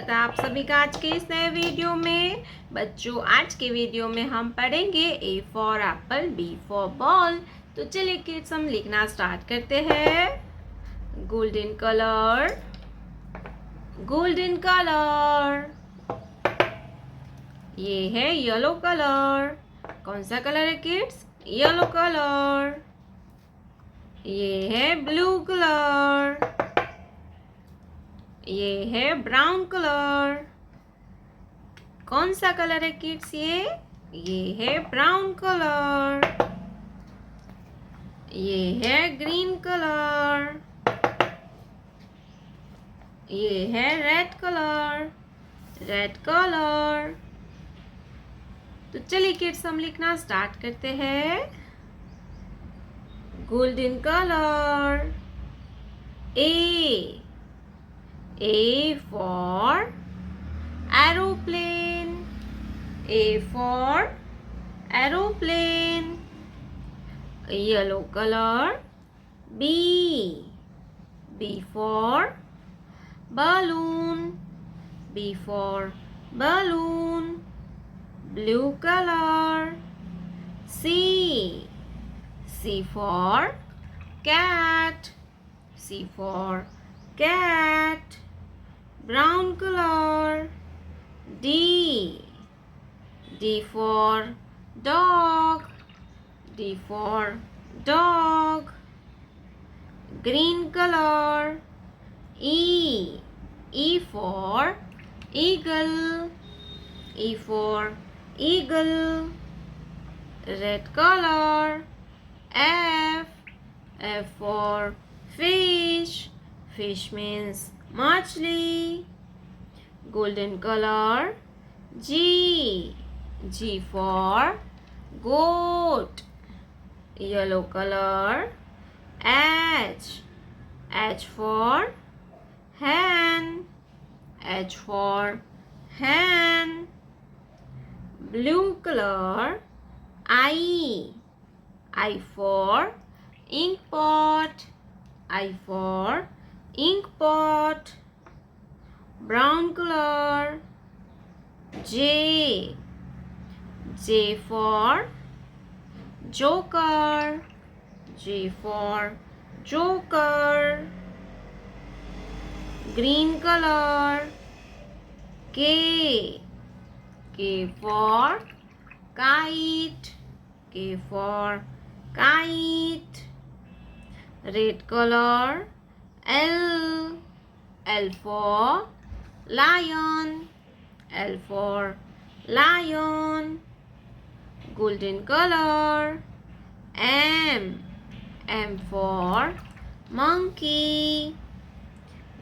स्वागत है आप सभी का आज के इस नए वीडियो में। बच्चों, आज के वीडियो में हम पढ़ेंगे A for apple, B for ball. तो चलिए किड्स, हम लिखना स्टार्ट करते हैं। Golden colour, golden colour. ये है येलो कलर। कौन सा कलर है किड्स? Yellow colour. ये है ब्लू कलर। ये है ब्राउन कलर। कौन सा कलर है किड्स? ये है ब्राउन कलर। ये है ग्रीन कलर। ये है रेड कलर, रेड कलर। तो चलिए किड्स, हम लिखना स्टार्ट करते हैं। Golden colour. A for aeroplane. A for aeroplane. Yellow color. B for balloon. B for balloon. Blue color. C for cat. C for cat. Brown color. D for dog. D for dog. Green color. E for eagle. E for eagle. Red color. F for fish. Fish means machli. Golden color. G for goat. Yellow color. H for hen. H for hen. Blue color. I for ink pot. I for ink pot. Brown color. J for joker. J for joker. Green color. K for kite. K for kite. Red color. L for lion. L for lion. Golden color. M for monkey.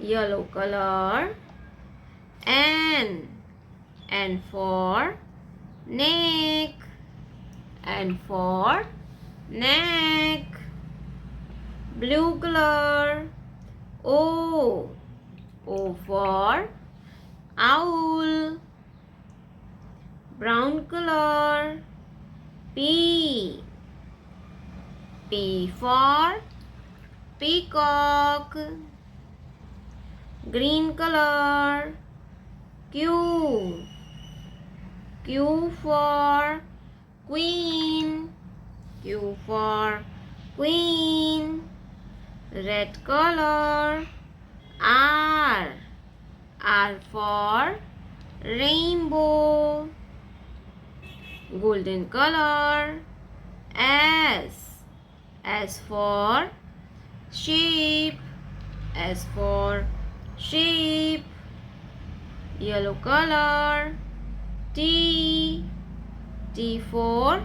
Yellow color. N for neck. N for neck. Blue color. O for owl. Brown color. P for peacock. Green color. Q for queen. Q for queen. Red color. R for rainbow. Golden color. S for sheep. S for sheep. Yellow color. T for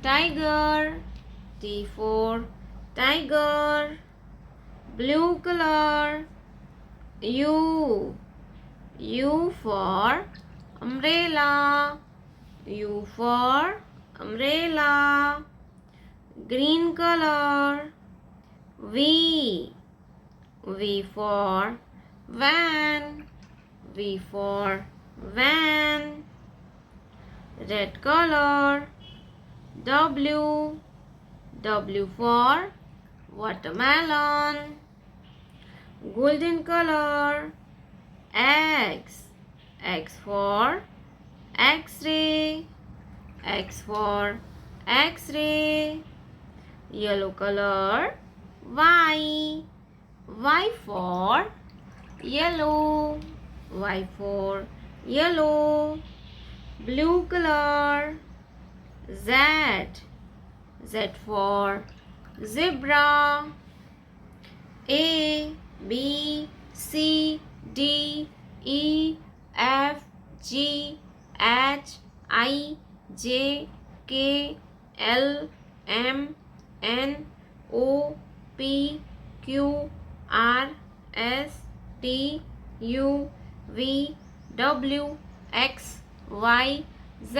tiger. T for tiger. Blue color. U for umbrella. U for umbrella. Green color. V for van. V for van. Red color. W for watermelon. Golden color. X X for X-ray. X for X-ray. Yellow color. Y. Y for yellow. Y for yellow. Blue color. Z. Z for zebra. A, B, C, D, E, F, G, H, I, J, K, L, M, N, O, P, Q, R, S, T, U, V, W, X, Y, Z.